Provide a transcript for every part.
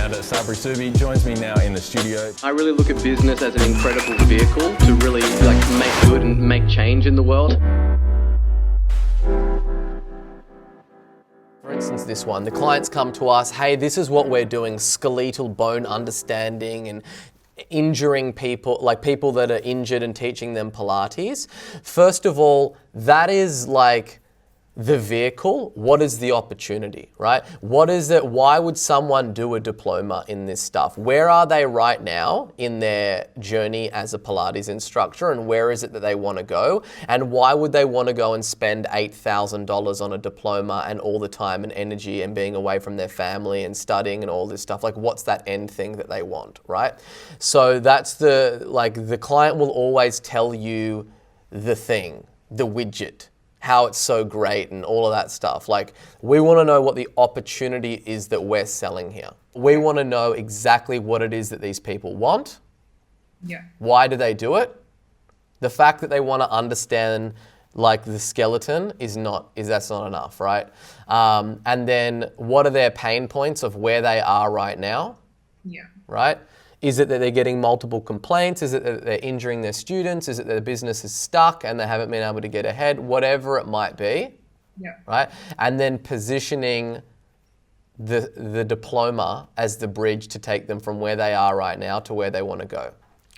Bernard Sabri Subi joins me now in the studio. I really look at business as an incredible vehicle to really make good and make change in the world. For instance, this one, the clients come to us, hey, this is what we're doing, skeletal bone understanding and injuring people, like people that are injured and teaching them Pilates. First of all, that is like the vehicle. What is the opportunity, right? What is it? Why would someone do a diploma in this stuff? Where are they right now in their journey as a Pilates instructor, and where is it that they want to go? And why would they want to go and spend $8,000 on a diploma and all the time and energy and being away from their family and studying and all this stuff? Like, what's that end thing that they want, right? So that's the client will always tell you the thing, the widget, how it's so great and all of that stuff. Like, we want to know what the opportunity is that we're selling here. We want to know exactly what it is that these people want. Yeah. Why do they do it? The fact that they want to understand like the skeleton that's not enough, right? And then what are their pain points of where they are right now? Yeah. Right? Is it that they're getting multiple complaints? Is it that they're injuring their students? Is it that their business is stuck and they haven't been able to get ahead? Whatever it might be, Yeah. right? And then positioning the diploma as the bridge to take them from where they are right now to where they want to go,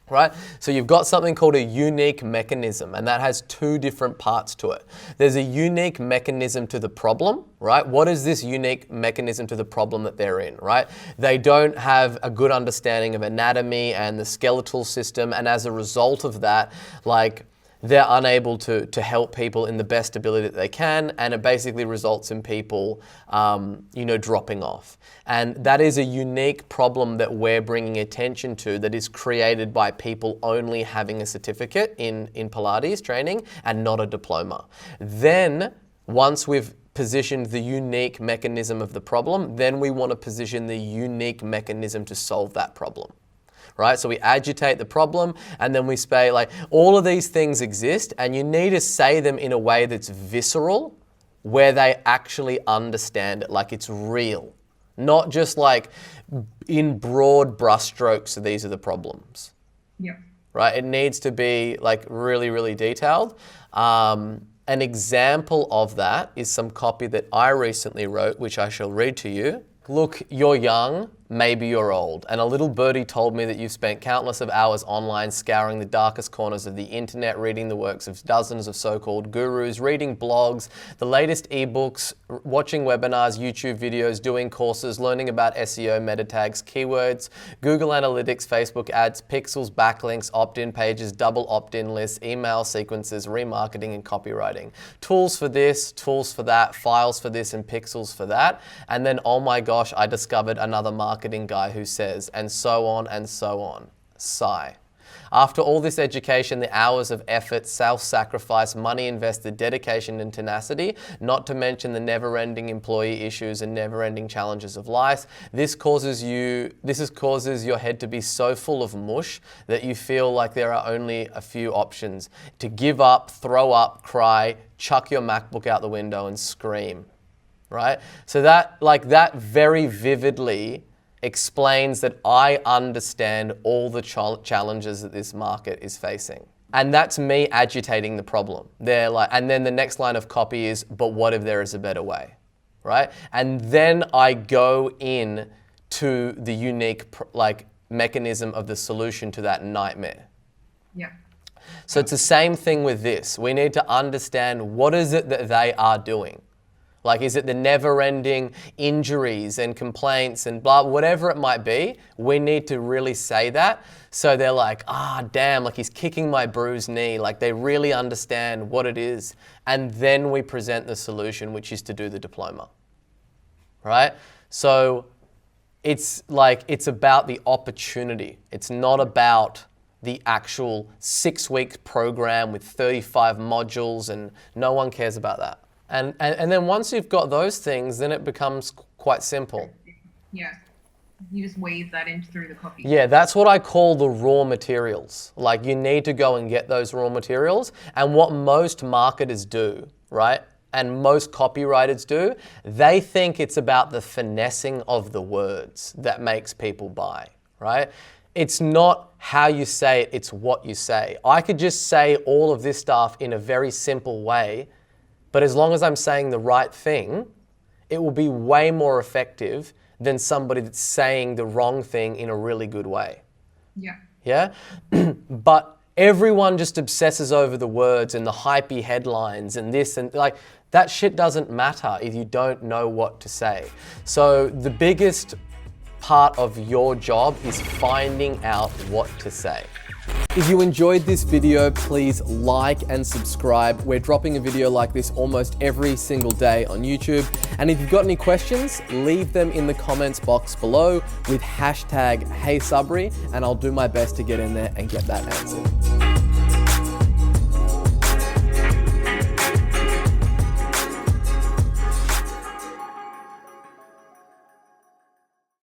right? So you've got something called a unique mechanism, and that has two different parts to it. There's a unique mechanism to the problem, right? What is this unique mechanism to the problem that they're in, right? They don't have a good understanding of anatomy and the skeletal system, and as a result of that, like, they're unable to help people in the best ability that they can, and it basically results in people, dropping off. And that is a unique problem that we're bringing attention to, that is created by people only having a certificate in Pilates training and not a diploma. Then, once we've positioned the unique mechanism of the problem, then we want to position the unique mechanism to solve that problem. Right? So we agitate the problem, and then we say, like, all of these things exist, and you need to say them in a way that's visceral, where they actually understand it, like it's real. Not just like in broad brushstrokes, so these are the problems. Yeah. Right? It needs to be like really, really detailed. An example of that is some copy that I recently wrote, which I shall read to you. Look, you're young, maybe you're old, and a little birdie told me that you've spent countless of hours online scouring the darkest corners of the internet, reading the works of dozens of so-called gurus, reading blogs, the latest ebooks, watching webinars, YouTube videos, doing courses, learning about SEO, meta tags, keywords, Google Analytics, Facebook ads, pixels, backlinks, opt-in pages, double opt-in lists, email sequences, remarketing and copywriting. Tools for this, tools for that, files for this and pixels for that. And then, oh my gosh, I discovered another marketing guy who says, and so on and so on. Sigh. After all this education, the hours of effort, self-sacrifice, money invested, dedication and tenacity, not to mention the never-ending employee issues and never-ending challenges of life, this causes your head to be so full of mush that you feel like there are only a few options: to give up, throw up, cry, chuck your MacBook out the window and scream. Right? So that very vividly explains that I understand all the challenges that this market is facing. And that's me agitating the problem. And then the next line of copy is, but what if there is a better way, right? And then I go in to the unique mechanism of the solution to that nightmare. Yeah. So it's the same thing with this. We need to understand, what is it that they are doing? Like, is it the never-ending injuries and complaints and blah, whatever it might be? We need to really say that. So they're like, damn, like he's kicking my bruised knee. Like, they really understand what it is. And then we present the solution, which is to do the diploma, right? So it's about the opportunity. It's not about the actual 6-week program with 35 modules, and no one cares about that. And then once you've got those things, then it becomes quite simple. Yeah. You just weave that in through the copy. Yeah, that's what I call the raw materials. Like, you need to go and get those raw materials. And what most marketers do, right, and most copywriters do, they think it's about the finessing of the words that makes people buy, right? It's not how you say it, it's what you say. I could just say all of this stuff in a very simple way, but as long as I'm saying the right thing, it will be way more effective than somebody that's saying the wrong thing in a really good way. Yeah. Yeah? But everyone just obsesses over the words and the hypey headlines and this and like, that shit doesn't matter if you don't know what to say. So the biggest part of your job is finding out what to say. If you enjoyed this video, please like and subscribe. We're dropping a video like this almost every single day on YouTube. And if you've got any questions, leave them in the comments box below with hashtag HeySubri, and I'll do my best to get in there and get that answered.